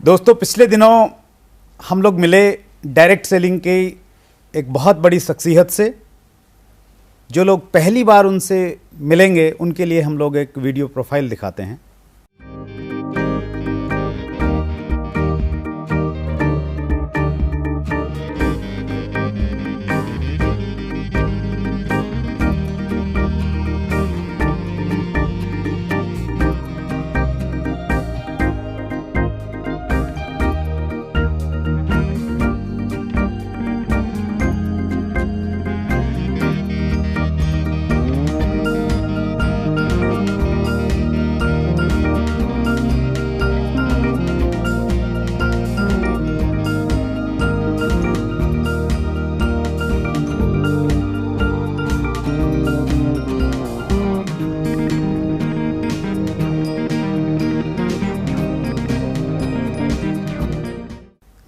दोस्तों, पिछले दिनों हम लोग मिले डायरेक्ट सेलिंग की एक बहुत बड़ी शख्सियत से। जो लोग पहली बार उनसे मिलेंगे उनके लिए हम लोग एक वीडियो प्रोफाइल दिखाते हैं।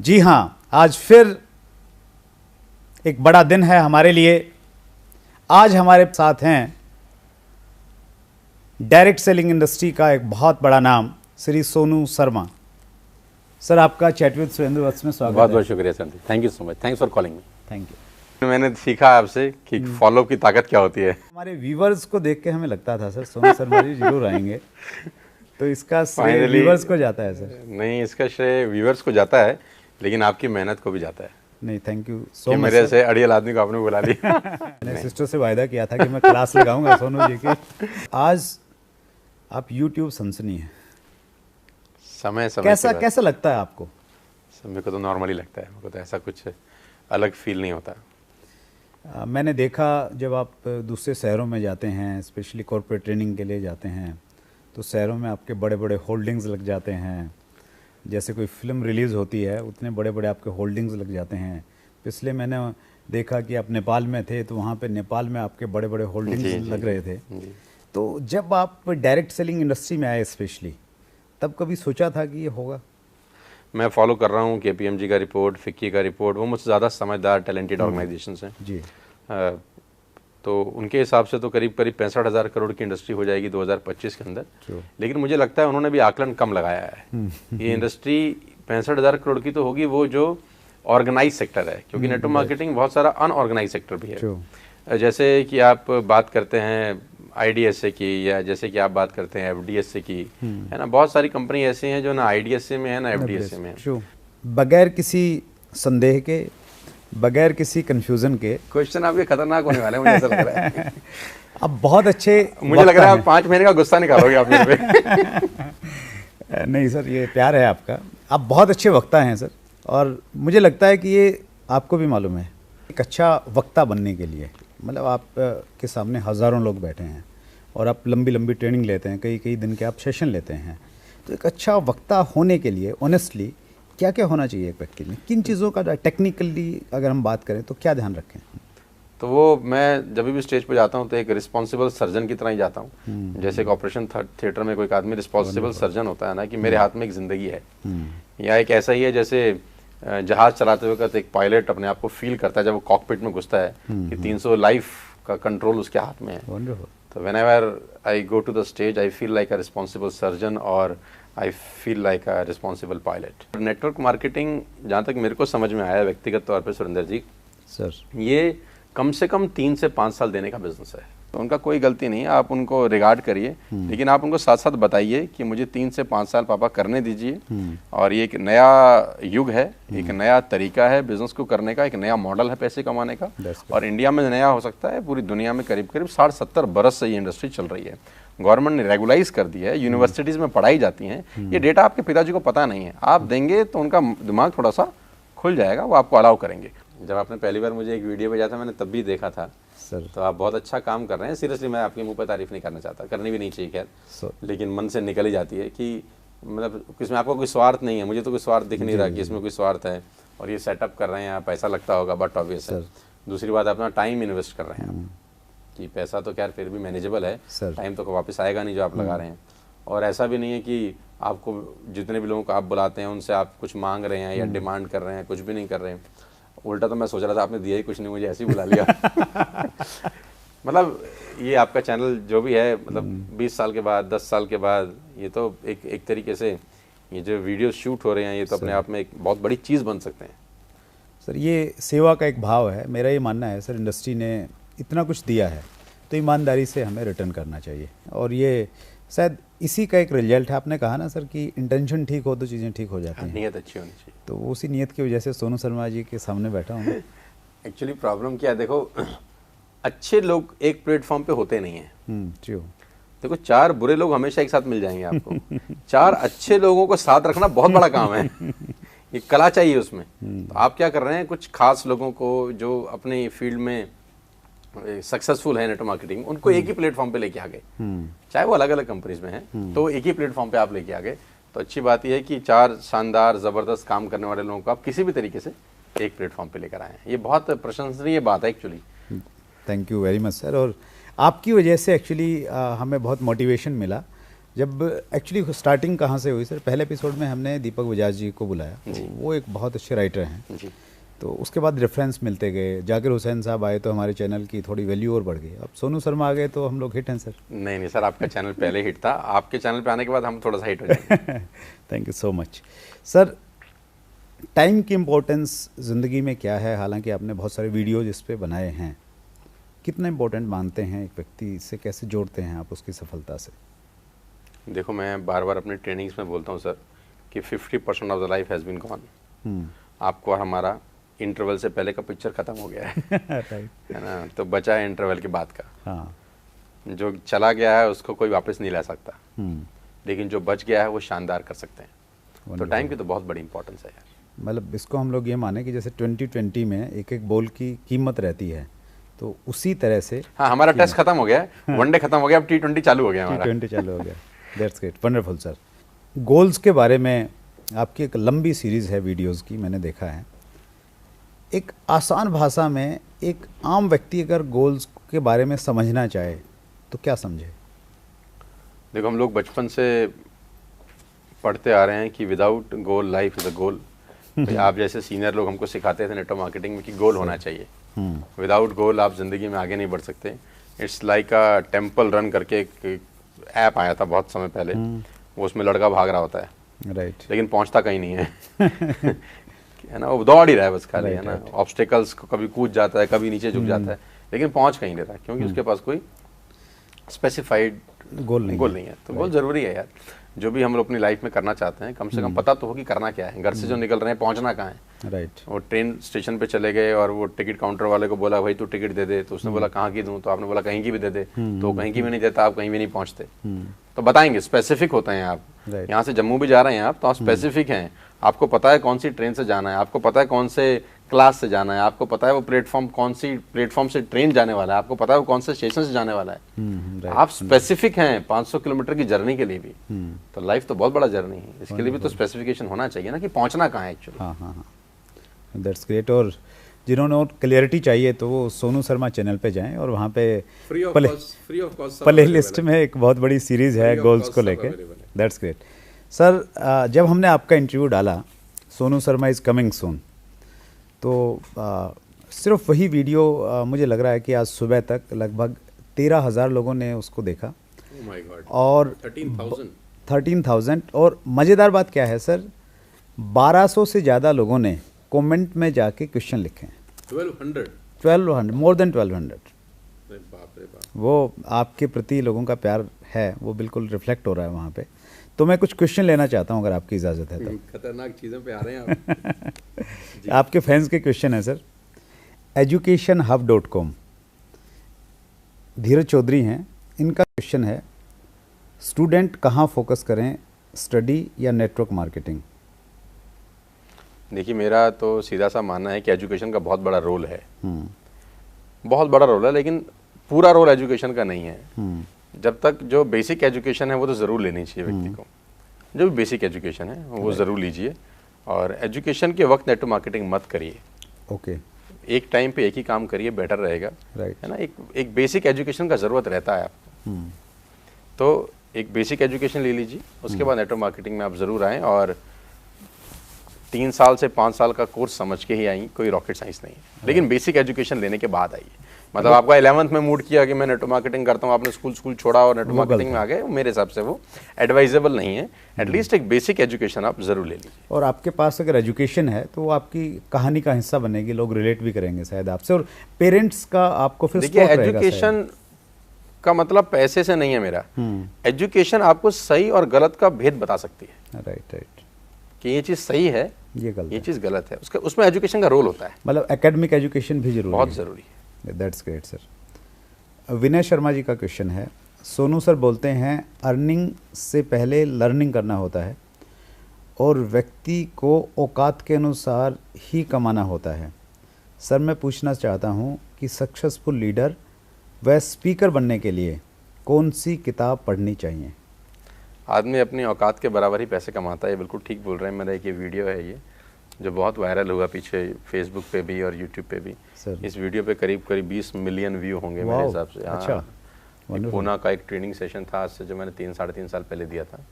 जी हाँ, आज फिर एक बड़ा दिन है हमारे लिए। आज हमारे साथ हैं डायरेक्ट सेलिंग इंडस्ट्री का एक बहुत बड़ा नाम श्री सोनू शर्मा। सर, आपका चैट विद सुरेंद्र वत्स में स्वागत है। बहुत बहुत शुक्रिया sir, thank you so much, thanks for calling me. Thank you. मैंने सीखा आपसे कि फॉलो की ताकत क्या होती है। हमारे व्यूवर्स को देख के हमें लगता था सर सोनू शर्मा जी जरूर आएंगे, तो इसका श्रेय व्यूवर्स को जाता है सर? नहीं, इसका श्रेय व्यूवर्स को जाता है, लेकिन आपकी मेहनत को भी जाता है। नहीं, थैंक यू सो मच। मेरे से अड़ियल आदमी को आपने बुला लिया। मैंने सिस्टर से वायदा किया था कि मैं क्लास लगाऊंगा सोनू जी की। आज आप यूट्यूब सनसनी है। समय कैसा लगता है आपको? समय को तो नॉर्मली लगता है, मेरे को तो ऐसा कुछ अलग फील नहीं होता। मैंने देखा जब आप दूसरे शहरों में जाते हैं, स्पेशली कॉर्पोरेट ट्रेनिंग के लिए जाते हैं, तो शहरों में आपके बड़े बड़े होल्डिंग्स लग जाते हैं। जैसे कोई फिल्म रिलीज़ होती है उतने बड़े बड़े आपके होल्डिंग्स लग जाते हैं। पिछले मैंने देखा कि आप नेपाल में थे, तो वहाँ पे नेपाल में आपके बड़े बड़े होल्डिंग्स लग रहे थे। तो जब आप डायरेक्ट सेलिंग इंडस्ट्री में आए स्पेशली, तब कभी सोचा था कि ये होगा? मैं फॉलो कर रहा हूँ KPMG का रिपोर्ट, फिक्की का रिपोर्ट। वो मुझसे ज़्यादा समझदार टैलेंटेड ऑर्गेनाइजेशन हैं जी। तो उनके हिसाब से तो करीब 65,000 करोड़ की इंडस्ट्री हो जाएगी 2025 के अंदर। लेकिन मुझे लगता है उन्होंने भी आकलन कम लगाया है। ये इंडस्ट्री 65,000 करोड़ की तो होगी वो जो ऑर्गेनाइज सेक्टर है, क्योंकि नेटवर्क मार्केटिंग बहुत सारा अनऑर्गेनाइज सेक्टर भी है। जैसे कि आप बात करते हैं IDSA की, या जैसे कि आप बात करते हैं FDSA की, है ना। बहुत सारी कंपनी ऐसी हैं जो ना IDSA में है ना FDSA में है। बगैर किसी संदेह के, बगैर किसी कंफ्यूजन के, क्वेश्चन आपके खतरनाक होने वाले हैं, मुझे ऐसा लग रहा है। अब बहुत अच्छे, मुझे लग रहा है आप 5 महीने का गुस्सा निकालोगे आप मेरे पे। नहीं सर, ये प्यार है आपका। आप बहुत अच्छे वक्ता हैं सर, और मुझे लगता है कि ये आपको भी मालूम है, एक अच्छा वक्ता बनने के लिए, मतलब आप के सामने हज़ारों लोग बैठे हैं और आप लंबी लंबी ट्रेनिंग लेते हैं, कई कई दिन के आप सेशन लेते हैं। तो एक अच्छा वक्ता होने के लिए ऑनेस्टली क्या क्या होना चाहिए एक व्यक्ति में? किन चीज़ों का टेक्निकली अगर हम बात करें तो क्या ध्यान रखें? तो वो मैं जब भी स्टेज पे जाता हूँ तो एक रिस्पॉन्सिबल सर्जन की तरह ही जाता हूँ। जैसे एक ऑपरेशन थिएटर में कोई आदमी रिस्पॉन्सिबल सर्जन होता है ना, कि मेरे हाथ में एक ज़िंदगी है, या एक ऐसा ही है जैसे जहाज चलाते वक्त एक पायलट अपने आप को फील करता है जब वो कॉकपिट में घुसता है कि 300 लाइफ का कंट्रोल उसके हाथ में है। तो whenever I go to the stage I feel like a responsible surgeon और I feel like a responsible pilot. Network marketing जहाँ तक मेरे को समझ में आया व्यक्तिगत तौर पे सुरेंद्र जी सर, ये कम से कम 3 से 5 साल देने का बिजनेस है। तो उनका कोई गलती नहीं है, आप उनको रिगार्ड करिए, लेकिन आप उनको साथ साथ बताइए कि मुझे 3 से 5 साल पापा करने दीजिए, और ये एक नया युग है, एक नया तरीका है बिजनेस को करने का, एक नया मॉडल है पैसे कमाने का, और इंडिया में नया हो सकता है, पूरी दुनिया में करीब करीब 60-70 बरस से ये इंडस्ट्री चल रही है। गवर्नमेंट ने रेगुलाइज कर दिया है, यूनिवर्सिटीज़ में पढ़ाई जाती हैं। ये डेटा आपके पिताजी को पता नहीं है, आप देंगे तो उनका दिमाग थोड़ा सा खुल जाएगा, वो आपको अलाउ करेंगे। जब आपने पहली बार मुझे एक वीडियो भेजा था, मैंने तब भी देखा था सर। तो आप बहुत अच्छा काम कर रहे हैं। सीरियसली मैं आपके मुंह पर तारीफ नहीं करना चाहता, करनी भी नहीं चाहिए खैर, लेकिन मन से निकल ही जाती है कि मतलब इसमें आपको कोई स्वार्थ नहीं है। मुझे तो कोई स्वार्थ दिख नहीं रहा कि इसमें कोई स्वार्थ है, और ये सेटअप कर रहे हैं, पैसा लगता होगा, बट ऑब्वियस है। दूसरी बात, अपना टाइम इन्वेस्ट कर रहे हैं, कि पैसा तो खैर फिर भी मैनेजेबल है, टाइम तो वापस आएगा नहीं जो आप लगा रहे हैं। और ऐसा भी नहीं है कि आपको जितने भी लोगों को आप बुलाते हैं उनसे आप कुछ मांग रहे हैं या डिमांड कर रहे हैं, कुछ भी नहीं कर रहे हैं। उल्टा तो मैं सोच रहा था आपने दिया ही कुछ नहीं, मुझे ऐसे ही बुला लिया। मतलब ये आपका चैनल जो भी है, मतलब 20 साल के बाद, 10 साल के बाद, ये तो एक तरीके से ये जो वीडियो शूट हो रहे हैं ये तो अपने आप में एक बहुत बड़ी चीज़ बन सकते हैं। सर ये सेवा का एक भाव है, मेरा ये मानना है सर, इंडस्ट्री ने इतना कुछ दिया है तो ईमानदारी से हमें रिटर्न करना चाहिए, और ये शायद इसी का एक रिजल्ट है। आपने कहा ना सर कि इंटेंशन ठीक हो तो चीज़ें ठीक हो जाती हैं, नीयत अच्छी होनी चाहिए। तो उसी नीयत की वजह से सोनू शर्मा जी के सामने बैठा हूँ। एक्चुअली प्रॉब्लम क्या है, देखो अच्छे लोग एक प्लेटफॉर्म पे होते नहीं हैं। जी देखो 4 बुरे लोग हमेशा एक साथ मिल जाएंगे आपको 4 अच्छे लोगों को साथ रखना बहुत बड़ा काम है। ये कला चाहिए उसमें। तो आप क्या कर रहे हैं, कुछ खास लोगों को जो अपने फील्ड में सक्सेसफुल है नेटवर्क मार्केटिंग, उनको एक ही प्लेटफॉर्म पे लेके आ गए, चाहे वो अलग अलग कंपनीज में हैं, तो एक ही प्लेटफॉर्म पे आप लेके आ गए। तो अच्छी बात यह है कि 4 शानदार ज़बरदस्त काम करने वाले लोगों को आप किसी भी तरीके से एक प्लेटफॉर्म पे लेकर आए हैं, ये बहुत प्रशंसनीय बात है actually. Thank you very much sir. और आपकी वजह से एक्चुअली हमें बहुत मोटिवेशन मिला। जब एक्चुअली स्टार्टिंग कहाँ से हुई सर, पहले एपिसोड में हमने दीपक बजाज जी को बुलाया, वो एक बहुत अच्छे राइटर हैं जी। तो उसके बाद रेफरेंस मिलते गए, जाकिर हुसैन साहब आए तो हमारे चैनल की थोड़ी वैल्यू और बढ़ गई, अब सोनू शर्मा आ गए तो हम लोग हिट हैं सर। नहीं सर, आपका चैनल पहले हिट था, आपके चैनल पे आने के बाद हम थोड़ा सा हिट हो जाएंगे। Thank you so much sir. Time की इम्पोर्टेंस ज़िंदगी में क्या है, हालांकि आपने बहुत सारे वीडियोज इस पर बनाए हैं, कितना इम्पोर्टेंट मानते हैं, एक व्यक्ति से कैसे जोड़ते हैं आप उसकी सफलता से? देखो मैं बार बार अपनी ट्रेनिंग्स में बोलता हूँ सर कि 50% of the life has been gone. आपको और हमारा इंटरवल से पहले का पिक्चर खत्म हो गया है। राइट है ना, तो बचा है इंटरवल के बाद का। हाँ, जो चला गया है उसको कोई वापस नहीं ला सकता, लेकिन जो बच गया है वो शानदार कर सकते हैं। तो टाइम की तो बहुत बड़ी इंपॉर्टेंस है यार। मतलब इसको हम लोग ये माने कि जैसे 2020 में एक एक बॉल की कीमत रहती है, तो उसी तरह से हाँ, हमारा टेस्ट खत्म हो गया है, वनडे खत्म हो गया, अब T20 चालू हो गया हमारा। T20 चालू हो गया। That's great, wonderful sir. Goals के बारे में आपकी एक लंबी सीरीज़ है वीडियोस की, मैंने देखा है। एक आसान भाषा में एक आम व्यक्ति अगर गोल्स के बारे में समझना चाहे तो क्या समझे? देखो हम लोग बचपन से पढ़ते आ रहे हैं कि without goal life is a goal. आप जैसे सीनियर लोग हमको सिखाते थे नेटवर्क मार्केटिंग में कि गोल होना चाहिए, विदाउट गोल आप ज़िंदगी में आगे नहीं बढ़ सकते। It's like a temple run करके एक ऐप आया था बहुत समय पहले, वो उसमें लड़का भाग रहा होता है, राइट, लेकिन पहुंचता कहीं नहीं है। है ना, वो दौड़ ही रहा है बस खाली, है ना, ऑब्स्टेकल्स को कभी कूद जाता है, कभी नीचे झुक जाता है, लेकिन पहुंच कहीं नहीं रहा, क्योंकि उसके पास कोई स्पेसिफाइड गोल नहीं है। तो गोल जरूरी है यार, जो भी हम लोग अपनी लाइफ में करना चाहते हैं, कम से कम पता तो हो कि करना क्या है। घर से जो निकल रहे हैं पहुंचना कहाँ है, राइट। वो ट्रेन स्टेशन पे चले गए और वो टिकट काउंटर वाले को बोला भाई तू टिकट दे दे, तो उसने बोला कहाँ की दूं, तो आपने बोला कहीं की भी दे दे, तो कहीं की भी नहीं देता, आप कहीं भी नहीं पहुंचते। तो बताएंगे, स्पेसिफिक होते हैं आप। यहाँ से जम्मू भी जा रहे हैं आप, तो आप स्पेसिफिक हैं, आपको पता है कौन सी ट्रेन से जाना है, आपको पता है कौन से क्लास से जाना है, आपको पता है वो प्लेटफॉर्म कौन सी प्लेटफॉर्म से ट्रेन जाने वाला है, आपको पता है वो कौन से स्टेशन से जाने वाला है। आप स्पेसिफिक हैं 500 किलोमीटर की जर्नी के लिए भी। तो लाइफ तो बहुत बड़ा जर्नी है, इसके लिए भी तो स्पेसिफिकेशन होना चाहिए ना कि पहुंचना कहाँ है एक्चुअली। हाँ हाँ हाँ, दैट्स ग्रेट। और जिन्होंने और क्लियरिटी चाहिए तो वो सोनू शर्मा चैनल पे जाएं, और वहाँ पे प्ले लिस्ट में एक बहुत बड़ी सीरीज़ है गोल्स को लेके। That's great sir. जब हमने आपका इंटरव्यू डाला Sonu Sharma is coming soon, तो सिर्फ वही वीडियो मुझे लग रहा है कि आज सुबह तक लगभग 13,000 लोगों ने उसको देखा। Oh my God. और 13,000। और मज़ेदार बात क्या है सर, 1200 से ज़्यादा लोगों ने कमेंट में जाके क्वेश्चन लिखे हैं। 1200, मोर देन 1200। बाप रे बाप। वो आपके प्रति लोगों का प्यार है, वो बिल्कुल रिफ्लेक्ट हो रहा है वहाँ पे। तो मैं कुछ क्वेश्चन लेना चाहता हूँ अगर आपकी इजाज़त है तो। खतरनाक चीज़ों पे आ रहे हैं आप। आपके फैंस के क्वेश्चन है सर। educationhub.com, धीरज चौधरी हैं, इनका क्वेश्चन है, स्टूडेंट कहाँ फोकस करें, स्टडी या नेटवर्क मार्केटिंग? देखिए मेरा तो सीधा सा मानना है कि एजुकेशन का बहुत बड़ा रोल है, बहुत बड़ा रोल है, लेकिन पूरा रोल एजुकेशन का नहीं है। जब तक जो बेसिक एजुकेशन है वो तो ज़रूर लेनी चाहिए व्यक्ति को, जो भी बेसिक एजुकेशन है वो ज़रूर लीजिए। और एजुकेशन के वक्त नेटवर्क मार्केटिंग मत करिए। ओके, एक टाइम पे एक ही काम करिए, बेटर रहेगा। राइट, है ना, एक बेसिक एजुकेशन का ज़रूरत रहता है आपको। तो एक बेसिक एजुकेशन ले लीजिए, उसके बाद नेटवर्क मार्केटिंग में आप ज़रूर आएँ। और 3 साल से 5 साल का कोर्स समझ के ही आइए, कोई रॉकेट साइंस नहीं है, लेकिन बेसिक एजुकेशन लेने के बाद आइए। मतलब आपका 11th में मूड किया कि मैं नेटवर्क मार्केटिंग करता हूँ, आपने स्कूल छोड़ा और नेटवर्क मार्केटिंग में आ गए, मेरे हिसाब से वो एडवाइजेबल नहीं है। एटलीस्ट एक बेसिक एजुकेशन आप जरूर ले लीजिए। और आपके पास अगर एजुकेशन है तो वो आपकी कहानी का हिस्सा बनेगी, लोग रिलेट भी करेंगे शायद आपसे, और पेरेंट्स का आपको फिर देखिए support रहेगा एजुकेशन का मतलब पैसे से नहीं है मेरा। एजुकेशन आपको सही और गलत का भेद बता सकती है। राइट राइट, कि ये चीज़ सही है, ये गलत ये है। चीज़ गलत है, उसमें एजुकेशन का रोल होता है, मतलब एकेडमिक एजुकेशन भी जरूरी बहुत है। ज़रूरी है। That's great sir. Vinay Sharma ji का क्वेश्चन है, सोनू सर बोलते हैं अर्निंग से पहले लर्निंग करना होता है और व्यक्ति को औकात के अनुसार ही कमाना होता है। सर मैं पूछना चाहता हूँ कि सक्सेसफुल लीडर व स्पीकर बनने के लिए कौन सी किताब पढ़नी चाहिए? आदमी अपनी औकात के बराबर ही पैसे कमाता है, ये बिल्कुल ठीक बोल रहे हैं। मेरा एक ये वीडियो है ये जो बहुत वायरल हुआ पीछे फेसबुक पे भी और यूट्यूब पे भी। सर इस वीडियो पे करीब 20 मिलियन व्यू होंगे मेरे वाओ, हिसाब से। हाँ, अच्छा, एक पूना का एक ट्रेनिंग सेशन था आज से, जो मैंने 3-3.5 साल पहले दिया था।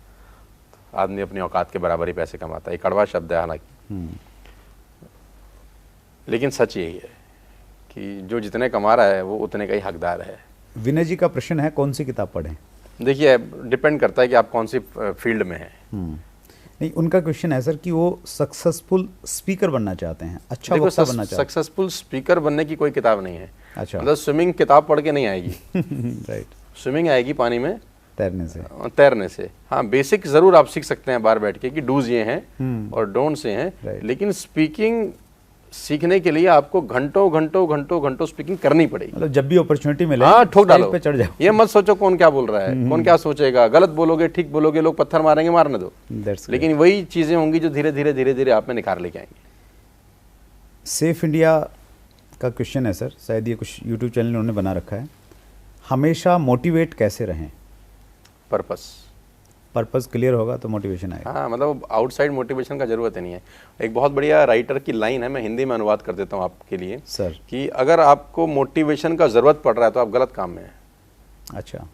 आदमी अपनी औकात के बराबर ही पैसे कमाता है, एक कड़वा शब्द है हालांकि, लेकिन सच यही है कि जो जितने कमा रहा है वो उतने का ही हकदार है। विनय जी का प्रश्न है कौन सी किताब पढ़ें? देखिए डिपेंड करता है कि आप कौन सी फील्ड में हैं। नहीं, उनका क्वेश्चन है सर कि वो सक्सेसफुल स्पीकर बनना चाहते हैं, अच्छा देखो वक्ता बनना चाहते सक्सेसफुल स्पीकर बनने की कोई किताब नहीं है। अच्छा। मतलब स्विमिंग किताब पढ़ के नहीं आएगी। हैं। राइट, स्विमिंग आएगी पानी में तैरने से। हाँ, बेसिक जरूर आप सीख सकते हैं बाहर बैठ के कि डूज ये हैं और डोंट्स ये हैं, Right. लेकिन स्पीकिंग सीखने के लिए आपको घंटों स्पीकिंग करनी पड़ेगी। मतलब जब भी अपॉर्चुनिटी मिले हाँ, ठोक स्टेज डालो, पे चढ़ जाओ। ये मत सोचो कौन क्या बोल रहा है, कौन क्या सोचेगा, गलत बोलोगे ठीक बोलोगे लोग पत्थर मारेंगे, मारने दो। That's great. लेकिन वही चीजें होंगी जो धीरे धीरे आप में निखार लेके आएंगे। सेफ इंडिया का क्वेश्चन है सर, शायद ये कुछ यूट्यूब चैनल उन्होंने बना रखा है, हमेशा मोटिवेट कैसे रहें? पर्पस क्लियर होगा तो मोटिवेशन आएगा। हाँ, मतलब आउटसाइड मोटिवेशन का जरूरत ही नहीं है। एक बहुत बढ़िया राइटर की लाइन है, मैं हिंदी में अनुवाद कर देता हूँ आपके लिए सर। कि अगर आपको मोटिवेशन का जरूरत पड़ रहा है तो आप गलत काम में हैं। अच्छा।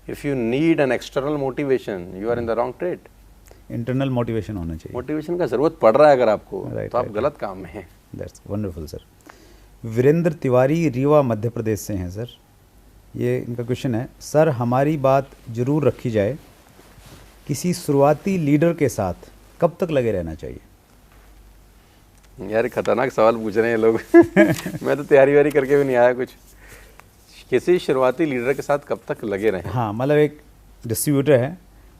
If you need an external motivation you are in the wrong trade. Internal motivation होना चाहिए। मोटिवेशन का जरूरत पड़ रहा है अगर आपको, Right, तो आप right, गलत काम में हैं। That's wonderful sir. Virendra Tiwari Rewa Madhya Pradesh से हैं सर, ये इनका क्वेश्चन है, सर हमारी बात जरूर रखी जाए, किसी शुरुआती लीडर के साथ कब तक लगे रहना चाहिए? यार खतरनाक सवाल पूछ रहे हैं लोग। मैं तो तैयारी वारी करके भी नहीं आया कुछ। किसी शुरुआती लीडर के साथ कब तक लगे रहें? हाँ, मतलब एक डिस्ट्रीब्यूटर है,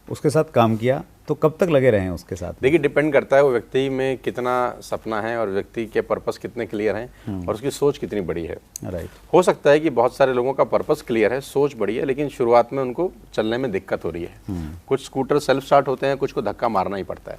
उसके साथ काम किया तो कब तक लगे रहें उसके साथ? देखिए डिपेंड करता है वो व्यक्ति में कितना सपना है और व्यक्ति के पर्पस कितने क्लियर हैं और उसकी सोच कितनी बड़ी है। राइट। हो सकता है कि बहुत सारे लोगों का पर्पस क्लियर है, सोच बड़ी है, लेकिन शुरुआत में उनको चलने में दिक्कत हो रही है। कुछ स्कूटर सेल्फ स्टार्ट होते हैं, कुछ को धक्का मारना ही पड़ता है।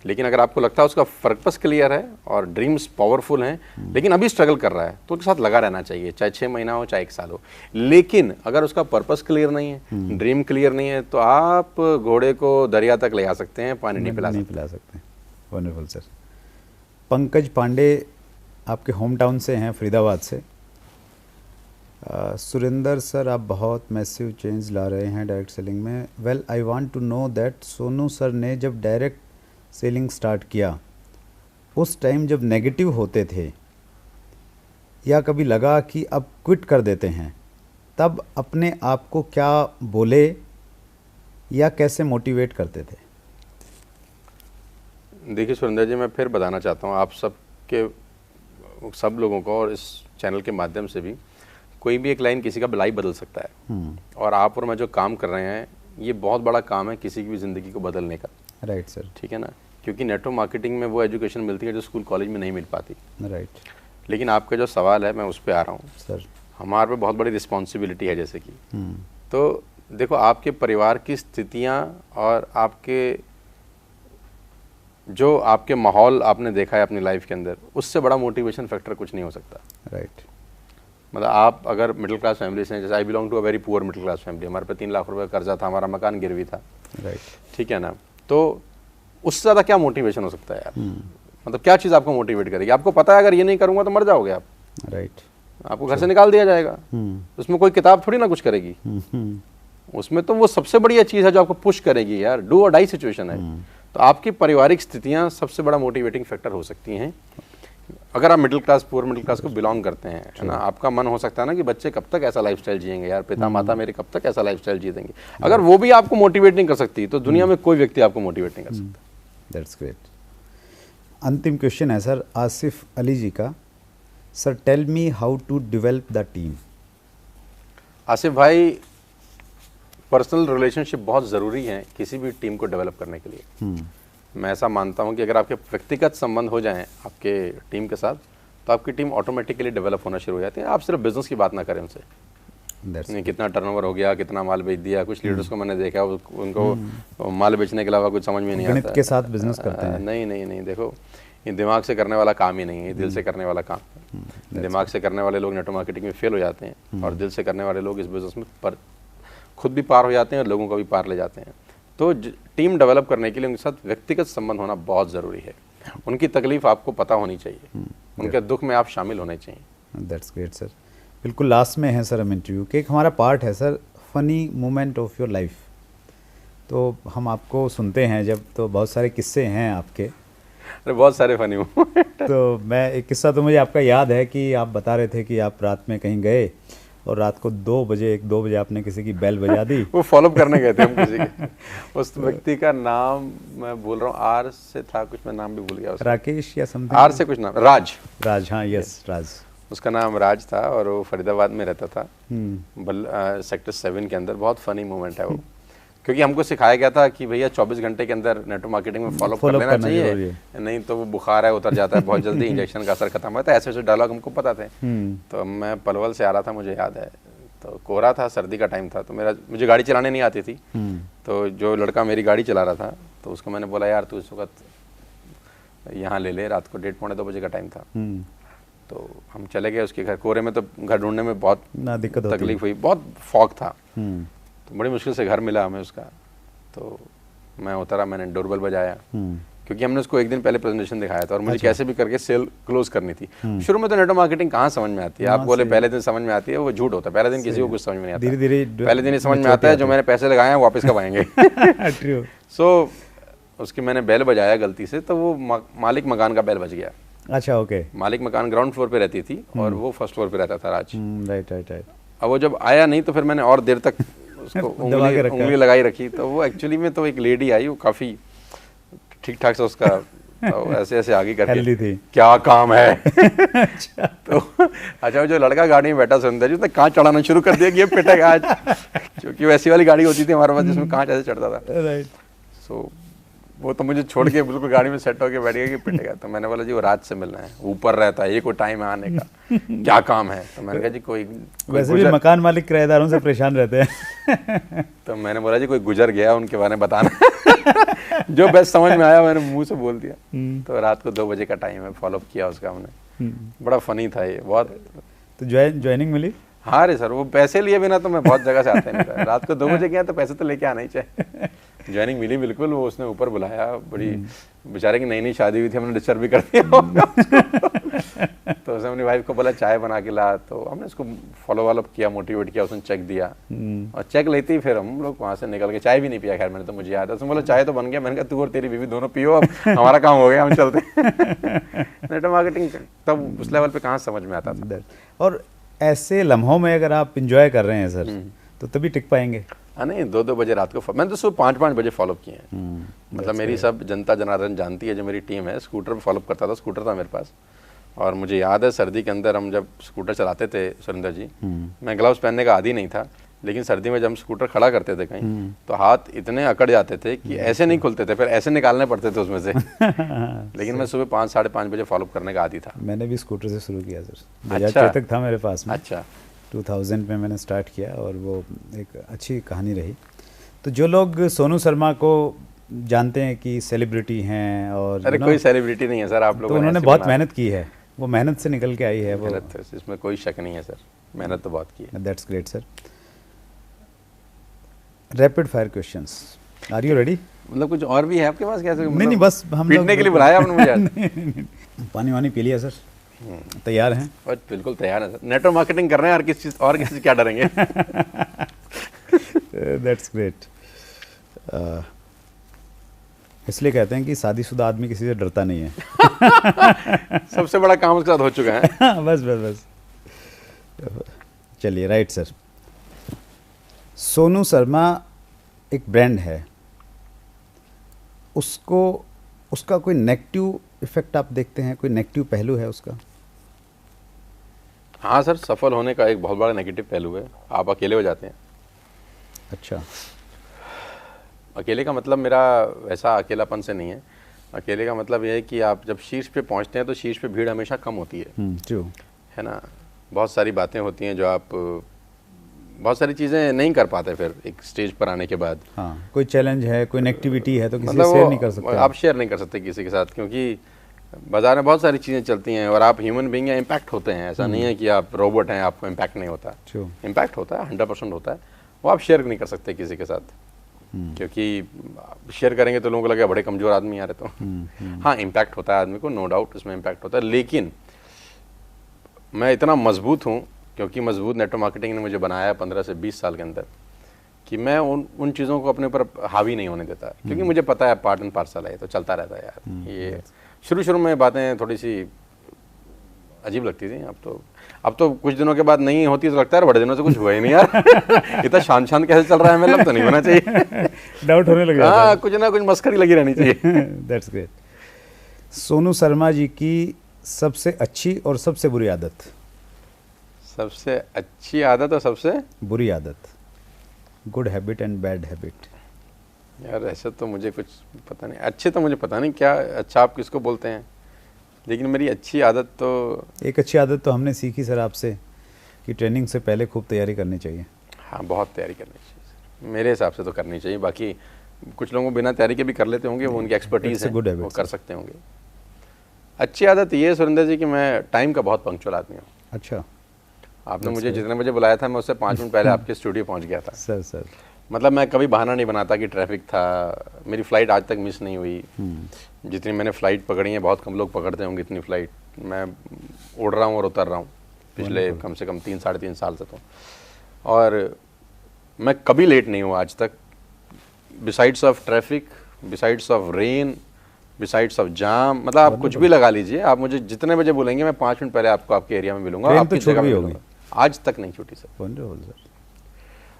लेकिन अगर आपको लगता है उसका पर्पस क्लियर है और ड्रीम्स पावरफुल हैं, लेकिन अभी स्ट्रगल कर रहा है, तो उसके साथ लगा रहना चाहिए, चाहे 6 महीना हो चाहे 1 साल हो। लेकिन अगर उसका पर्पस क्लियर नहीं है, ड्रीम क्लियर नहीं है, तो आप घोड़े को दरिया तक ले आ सकते हैं, पानी नहीं पिला सकते। Wonderful sir. पंकज पांडे आपके होम टाउन से हैं, फरीदाबाद से। सुरेंद्र सर आप बहुत मैसिव चेंज ला रहे हैं डायरेक्ट सेलिंग में। Well I want to know that Sonu sir ने जब डायरेक्ट सेलिंग स्टार्ट किया उस टाइम जब नेगेटिव होते थे या कभी लगा कि अब क्विट कर देते हैं, तब अपने आप को क्या बोले या कैसे मोटिवेट करते थे? देखिए सुरेंद्र जी, मैं फिर बताना चाहता हूँ आप सब लोगों को और इस चैनल के माध्यम से भी, कोई भी एक लाइन किसी का लाइफ बदल सकता है। और आप और मैं जो काम कर रहे हैं ये बहुत बड़ा काम है किसी की भी ज़िंदगी को बदलने का। Right sir. ठीक है ना, क्योंकि नेटवर्क मार्केटिंग में वो एजुकेशन मिलती है जो स्कूल कॉलेज में नहीं मिल पाती। राइट। लेकिन आपका जो सवाल है मैं उस पर आ रहा हूँ सर। हमारे पे बहुत बड़ी रिस्पॉन्सिबिलिटी है, जैसे कि तो देखो आपके परिवार की स्थितियाँ और आपके माहौल आपने देखा है अपनी लाइफ के अंदर, उससे बड़ा मोटिवेशन फैक्टर कुछ नहीं हो सकता। राइट। मतलब आप अगर मिडिल क्लास फैमिली से हैं, जैसे I belong to a very poor middle class family, हमारे पे 3 लाख रुपए कर्जा था, हमारा मकान गिरवी था। राइट। ठीक है ना, तो उससे ज़्यादा क्या मोटिवेशन हो सकता है यार? मतलब क्या चीज़ आपको मोटिवेट करेगी? आपको पता है अगर ये नहीं करूँगा तो मर जाओगे आप। राइट। आपको घर से निकाल दिया जाएगा, उसमें कोई किताब थोड़ी ना कुछ करेगी। उसमें तो वो सबसे बढ़िया चीज़ है जो आपको पुश करेगी यार, डू और डाई सिचुएशन है। तो आपकी पारिवारिक स्थितियां सबसे बड़ा मोटिवेटिंग फैक्टर हो सकती हैं अगर आप middle class, poor middle class को बिलोंग करते हैं, है ना, आपका मन हो सकता है ना कि बच्चे कब तक ऐसा लाइफस्टाइल जिएंगे यार, पिता माता मेरे कब तक ऐसा लाइफस्टाइल जी देंगे। अगर वो भी आपको मोटिवेट नहीं कर सकती तो दुनिया में कोई व्यक्ति आपको मोटिवेट नहीं कर सकता। That's great. अंतिम क्वेश्चन है सर आसिफ अली जी का। Sir tell me how to develop the team. Asif भाई, पर्सनल रिलेशनशिप बहुत ज़रूरी है किसी भी टीम को डेवलप करने के लिए। मैं ऐसा मानता हूं कि अगर आपके व्यक्तिगत संबंध हो जाएं आपके टीम के साथ, तो आपकी टीम ऑटोमेटिकली डेवलप होना शुरू हो जाती है। आप सिर्फ बिजनेस की बात ना करें उनसे, नहीं कितना टर्नओवर हो गया, कितना माल बेच दिया। कुछ लीडर्स को मैंने देखा, उनको माल बेचने के अलावा कुछ समझ में नहीं आता। गणित के साथ बिजनेस करते हैं। नहीं, देखो ये दिमाग से करने वाला काम ही नहीं है, ये दिल से करने वाला काम है। दिमाग से करने वाले लोग नेटवर्क मार्केटिंग में फेल हो जाते हैं, और दिल से करने वाले लोग इस बिजनेस में खुद भी पार हो जाते हैं और लोगों को भी पार ले जाते हैं। तो टीम डेवलप करने के लिए उनके साथ व्यक्तिगत संबंध होना बहुत ज़रूरी है। उनकी तकलीफ आपको पता होनी चाहिए, उनके दुख में आप शामिल होने चाहिए। That's great sir. बिल्कुल लास्ट में है सर हम इंटरव्यू के, एक हमारा पार्ट है sir funny moment of your life. तो हम आपको सुनते हैं जब, तो बहुत सारे किस्से हैं आपके। अरे बहुत सारे फनी मोमेंट। तो मैं एक किस्सा तो मुझे आपका याद है कि आप बता रहे थे कि आप रात में कहीं गए और रात को 2 बजे आपने किसी की बेल बजा दी। वो फॉलोअप करने गए थे हम किसी के। उस व्यक्ति का नाम मैं बोल रहा हूँ, आर से था कुछ, मैं नाम भी भूल गया। राकेश या समथिंग, आर से कुछ नाम, राज। हाँ यस राज। उसका नाम राज था और वो फरीदाबाद में रहता था, सेक्टर 7 के अंदर। बहुत फनी मोमेंट है वो, क्योंकि हमको सिखाया गया था कि भैया 24 घंटे के अंदर नेटवर्क मार्केटिंग में फॉलोअप कर लेना चाहिए, नहीं तो वो बुखार है उतर जाता है बहुत जल्दी, इंजेक्शन का असर खत्म होता है। ऐसे ऐसे डायलॉग हमको पता थे। तो मैं पलवल से आ रहा था, मुझे याद है, तो कोहरा था, सर्दी का टाइम था, तो मुझे गाड़ी चलाने नहीं आती थी। तो जो लड़का मेरी गाड़ी चला रहा था, तो उसको मैंने बोला यार तू इस वक्त यहाँ ले ले, रात को 1:30 पौने 2 बजे का टाइम था। तो हम चले गए उसके घर। कोहरे में तो घर ढूंढने में बहुत दिक्कत तकलीफ हुई, बहुत फॉग था, तो बड़ी मुश्किल से घर मिला हमें उसका। तो मैं उतरा, मैंने डोरबेल बजाया, क्योंकि हमने उसको एक दिन पहले प्रेजेंटेशन दिखाया था और मुझे कैसे भी करके सेल क्लोज करनी थी। शुरू में तो नेटवर्क मार्केटिंग कहाँ समझ में आती है, आप बोले पहले दिन समझ में आती है, वो झूठ होता है। पहले दिन किसी को कुछ समझ में नहीं आता, धीरे पहले दिन ही समझ में आता है जो मैंने पैसे लगाए हैं वापस कब आएंगे। सो उसकी मैंने बेल बजाया गलती से, तो वो मालिक मकान का बेल बज गया। अच्छा ओके। मालिक मकान ग्राउंड फ्लोर पे रहती थी और वो फर्स्ट फ्लोर पे रहता था राज। राइट। अब वो जब आया नहीं तो फिर मैंने और देर तक उसको उंगली लगाई रखी। तो वो एक्चुअली में तो एक लेडी आई, वो काफ़ी ठीक ठाक से उसका तो ऐसे ऐसे आगे करके थी। क्या काम है। तो अच्छा, जो लड़का गाड़ी में बैठा सुंदर जी, उसने कांच चढ़ाना शुरू कर दिया कि ये पिटेगा आज, क्योंकि वैसी वाली गाड़ी होती थी हमारे पास जिसमें कांच ऐसे चढ़ता था। राइट। सो वो तो मुझे छोड़ के बिल्कुल गाड़ी में सेट होके बैठ गया कि पिटेगा। तो मैंने बोला जी वो राज से मिलना है, ऊपर रहता है, ये कोई टाइम है आने का, क्या काम है। तो मैंने कहा जी कोई वैसे भी मकान मालिक किराएदारों से परेशान रहते हैं। तो मैंने बोला जी कोई गुजर गया, उनके बारे में बताना। जो बेस्ट समझ में आया मैंने मुंह से बोल दिया। तो रात को 2 बजे का टाइम है, फॉलोअप किया उसका हमने। बड़ा फनी था ये बहुत। तो ज्वाइनिंग मिली? हाँ रे सर, वो पैसे लिए बिना तो मैं बहुत जगह से आता नहीं था। रात को 2 बजे गया तो पैसे तो लेके आना ही चाहिए। ज्वाइनिंग मिली बिल्कुल। वो उसने ऊपर बुलाया, बड़ी बेचारे की नई शादी हुई थी, हमने डिस्टर्ब भी कर दिया। तो उसने अपनी वाइफ को बोला चाय बना के ला, तो हमने उसको फॉलो किया, मोटिवेट किया, उसने चेक दिया और चेक लेते ही फिर हम लोग वहाँ से निकल के, चाय भी नहीं पिया खैर मैंने, तो मुझे याद है। उसने बोला चाय तो बन गया। मैंने कहा तू और तेरी बीवी दोनों पियो, अब हमारा काम हो गया, हम चलते। नेटवर्क मार्केटिंग तब उस लेवल पे कहाँ समझ में आता था। और ऐसे लम्हों में अगर आप इंजॉय कर रहे हैं सर, तो तभी टिक पाएंगे। हाँ नहीं, 2-2 बजे रात को मैंने तो सुबह 5-5 बजे फॉलोअप किए हैं। मतलब मेरी सब जनता जनार्दन जानती है, जो मेरी टीम है, स्कूटर पे फॉलोअप करता था। स्कूटर था मेरे पास और मुझे याद है सर्दी के अंदर हम जब स्कूटर चलाते थे सुरेंद्र जी, मैं ग्लव्स पहनने का आदी नहीं था, लेकिन सर्दी में जब हम स्कूटर खड़ा करते थे कहीं, तो हाथ इतने अकड़ जाते थे कि ऐसे नहीं खुलते थे, फिर ऐसे निकालने पड़ते थे उसमें से। लेकिन मैं सुबह 5-5:30 बजे फॉलोअप करने का आदी था। मैंने भी स्कूटर से शुरू किया सर, बजाज चेतक था मेरे पास में। अच्छा। 2000 में मैंने स्टार्ट किया और वो एक अच्छी कहानी रही। तो जो लोग सोनू शर्मा को जानते हैं कि सेलिब्रिटी हैं, और अरे कोई सेलिब्रिटी नहीं है सर, आप लोग तो उन्होंने बहुत मेहनत की है, वो मेहनत से निकल के आई है वो, इसमें कोई शक नहीं है सर, मेहनत तो बहुत की है। That's great sir. Rapid fire questions, are you ready? मतलब कुछ और भी है आपके पास? कैसे? नहीं, बस हम पीटने के लिए बुलाया आपने मुझे? पानी वानी पी लिया सर, तैयार हैं? बिल्कुल तैयार है सर, नेटवर्क मार्केटिंग कर रहे हैं, और किसी से क्या डरेंगे। That's great. इसलिए कहते हैं कि शादीशुदा आदमी किसी से डरता नहीं है। सबसे बड़ा काम उसके साथ हो चुका है। बस बस बस। चलिए, राइट सर। सोनू शर्मा एक ब्रांड है, उसका कोई नेगेटिव इफेक्ट आप देखते हैं, कोई नेगेटिव पहलू है उसका? हाँ सर, सफल होने का एक बहुत बड़ा नेगेटिव पहलू है, आप अकेले हो जाते हैं। अच्छा। अकेले का मतलब मेरा वैसा अकेलापन से नहीं है। अकेले का मतलब यह है कि आप जब शीर्ष पे पहुंचते हैं तो शीर्ष पे भीड़ हमेशा कम होती है। ट्रू। है ना, बहुत सारी बातें होती हैं जो आप बहुत सारी चीज़ें नहीं कर पाते फिर एक स्टेज पर आने के बाद। हाँ, कोई चैलेंज है, कोई नेगेटिविटी है तो किसी मतलब से शेयर नहीं कर सकते आप शेयर नहीं कर सकते किसी के साथ, क्योंकि बाजार में बहुत सारी चीज़ें चलती हैं और आप ह्यूमन बीइंग हैं, इम्पैक्ट होते हैं। ऐसा नहीं है कि आप रोबोट हैं, आपको इम्पैक्ट नहीं होता। इम्पैक्ट होता है, 100% होता है। वो आप शेयर नहीं कर सकते किसी के साथ, क्योंकि शेयर करेंगे तो लोगों को लगेगा बड़े कमज़ोर आदमी आ रहे तो। हाँ, इम्पैक्ट होता है आदमी को, नो डाउट इसमें इम्पैक्ट होता है, लेकिन मैं इतना मजबूत हूँ, क्योंकि मजबूत नेटवर्क मार्केटिंग ने मुझे बनाया 15 से 20 साल के अंदर, कि मैं उन चीज़ों को अपने ऊपर हावी नहीं होने देता, क्योंकि मुझे पता है पार्ट एंड पार्सल है, तो चलता रहता है यार। ये शुरू में बातें थोड़ी सी अजीब लगती थी, अब तो कुछ दिनों के बाद नहीं होती तो लगता है बड़े दिनों से कुछ हुआ ही नहीं यार। इतना शांत कैसे चल रहा है, मतलब तो नहीं होना चाहिए। डाउट होने लगा। हाँ, कुछ ना कुछ मस्करी लगी रहनी चाहिए। That's great. सोनू शर्मा जी की सबसे अच्छी और सबसे बुरी आदत? सबसे अच्छी आदत और सबसे बुरी आदत, good habit and bad habit. यार ऐसे तो मुझे कुछ पता नहीं, अच्छे तो मुझे पता नहीं क्या अच्छा आप किसको बोलते हैं, लेकिन मेरी अच्छी आदत तो एक अच्छी आदत तो हमने सीखी सर आपसे कि ट्रेनिंग से पहले खूब तैयारी करनी चाहिए। हाँ, बहुत तैयारी करनी चाहिए मेरे हिसाब से तो करनी चाहिए। बाकी कुछ लोगों बिना तैयारी के भी कर लेते होंगे, वो उनकी एक्सपर्टीज है, वो कर सकते होंगे। अच्छी आदत ये है सुरेंद्र जी कि मैं टाइम का बहुत पंक्चुअल आदमी हूँ। अच्छा। आपने मुझे जितने बजे बुलाया था मैं उससे 5 मिनट पहले आपके स्टूडियो पहुँच गया था। सर मतलब मैं कभी बहाना नहीं बनाता कि ट्रैफिक था। मेरी फ़्लाइट आज तक मिस नहीं हुई। जितनी मैंने फ़्लाइट पकड़ी है, बहुत कम लोग पकड़ते होंगे इतनी फ़्लाइट। मैं उड़ रहा हूँ और उतर रहा हूँ पिछले कम से कम 3 साढ़े 3 साल से तो, और मैं कभी लेट नहीं हुआ आज तक। Besides of traffic, besides of rain, besides of jam, मतलब आप कुछ भी लगा लीजिए, आप मुझे जितने बजे बोलेंगे मैं 5 मिनट पहले आपको आपके एरिया में मिलूंगा। आपकी जगह भी होगी? आज तक नहीं छूटी सर। Wonderful sir.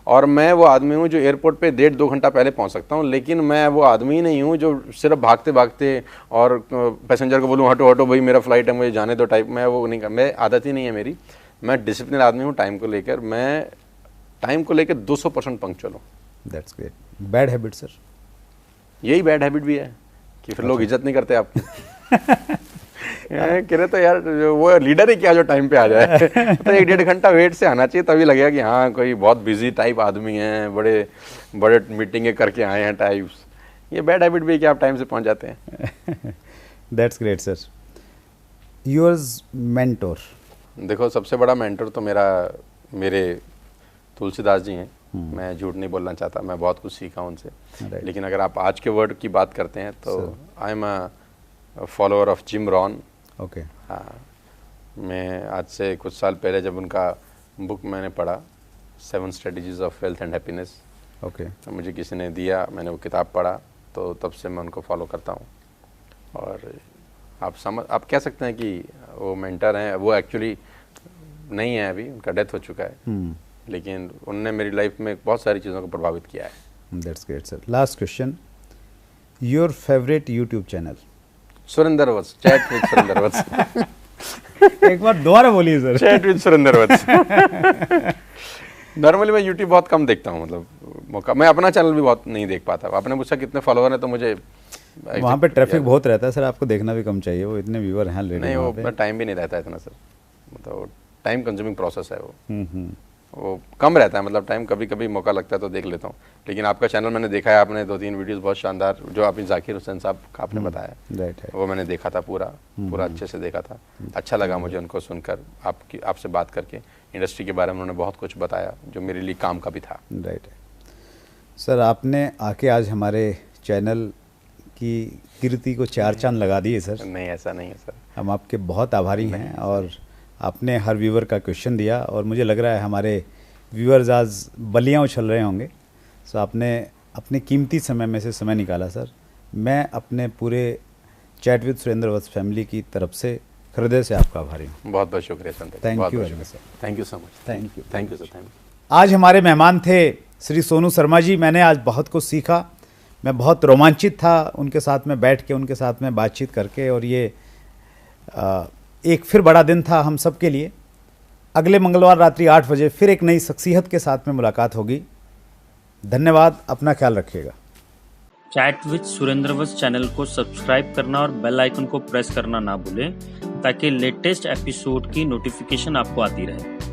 और मैं वो आदमी हूँ जो एयरपोर्ट पे 1.5-2 घंटा पहले पहुँच सकता हूँ, लेकिन मैं वो आदमी नहीं हूँ जो सिर्फ भागते भागते और पैसेंजर को बोलूँ हटो हटो भाई मेरा फ्लाइट है मुझे जाने दो टाइप। मैं वो नहीं कर, मैं आदत ही नहीं है मेरी। मैं डिसिप्लिन आदमी हूँ टाइम को लेकर, मैं टाइम को लेकर 200% पंक्चुअल हूँ। That's great. Bad habit sir? यही बैड हैबिट भी है कि फिर लोग इज्जत नहीं करते आपकी। कह रहे तो यार वो लीडर ही क्या जो टाइम पे आ जाए। तो 1-1.5 घंटा वेट से आना चाहिए, तभी लगेगा कि हाँ कोई बहुत बिजी टाइप आदमी हैं, बड़े बड़े मीटिंगें करके आए हैं टाइप्स। ये बैड हैबिट भी है कि आप टाइम से पहुंच जाते हैं। That's great sir. Yours mentor? देखो, सबसे बड़ा मेंटोर तो मेरे तुलसीदास जी हैं। मैं झूठ नहीं बोलना चाहता, मैं बहुत कुछ सीखा उनसे। लेकिन अगर आप आज के वर्ड की बात करते हैं तो I am a follower of Jim Rohn. Okay. हाँ, मैं आज से कुछ साल पहले जब उनका बुक मैंने पढ़ा 7 strategies of wealth and happiness, okay, तो मुझे किसी ने दिया, मैंने वो किताब पढ़ा, तो तब से मैं उनको फॉलो करता हूँ। और आप कह सकते हैं कि वो मेंटर हैं। वो एक्चुअली नहीं है अभी, उनका डेथ हो चुका है, लेकिन उनने मेरी लाइफ में बहुत सारी चीज़ों को प्रभावित किया है। That's great sir. Last question, your favourite YouTube channel? Surendra Vats, chat with Surendra Vats. एक बार दोबारा बोलिए sir. Chat with Surendra Vats. Normally मैं यूट्यूब बहुत कम देखता हूँ, मतलब मैं अपना चैनल भी बहुत नहीं देख पाता। आपने पूछा कितने फॉलोअर हैं, तो मुझे वहाँ पे ट्रैफिक बहुत रहता है सर, आपको देखना भी कम चाहिए, वो इतने व्यूअर हैं ऑलरेडी। नहीं, वो टाइम भी नहीं रहता है इतना सर, मतलब टाइम कंज्यूमिंग प्रोसेस है वो कम रहता है। मतलब टाइम कभी कभी मौका लगता है तो देख लेता हूँ। लेकिन आपका चैनल मैंने देखा है, आपने 2-3 वीडियोस बहुत शानदार, जो आपने जाकिर हुसैन साहब का आपने बताया, वो मैंने देखा था पूरा अच्छे से देखा था। अच्छा लगा मुझे उनको सुनकर, आपसे बात करके। इंडस्ट्री के बारे में उन्होंने बहुत कुछ बताया जो मेरे लिए काम का भी था। राइट सर, आपने आके आज हमारे चैनल की कीर्ति को 4 चांद लगा दिए सर। नहीं, ऐसा नहीं है सर, हम आपके बहुत आभारी हैं। और आपने हर व्यूअर का क्वेश्चन दिया, और मुझे लग रहा है हमारे व्यूअर्स आज बलियाँ उछल रहे होंगे। सो आपने अपने कीमती समय में से समय निकाला सर। मैं अपने पूरे chat with Surendra Vats family की तरफ से हृदय से आपका आभारी हूँ। बहुत बहुत शुक्रिया संतोष। थैंक बहुत यू बहुत very much sir. Thank you so much. Thank you thank you sir. Thank you. आज हमारे मेहमान थे श्री सोनू शर्मा जी। मैंने आज बहुत कुछ सीखा। मैं बहुत रोमांचित था उनके साथ में बैठ के, उनके साथ में बातचीत करके, और ये एक फिर बड़ा दिन था हम सब के लिए। अगले मंगलवार रात्रि 8 बजे फिर एक नई शख्सियत के साथ में मुलाकात होगी। धन्यवाद, अपना ख्याल रखिएगा। Chat with Surendra Vats channel को सब्सक्राइब करना और बेल आइकन को प्रेस करना ना भूलें ताकि लेटेस्ट एपिसोड की नोटिफिकेशन आपको आती रहे।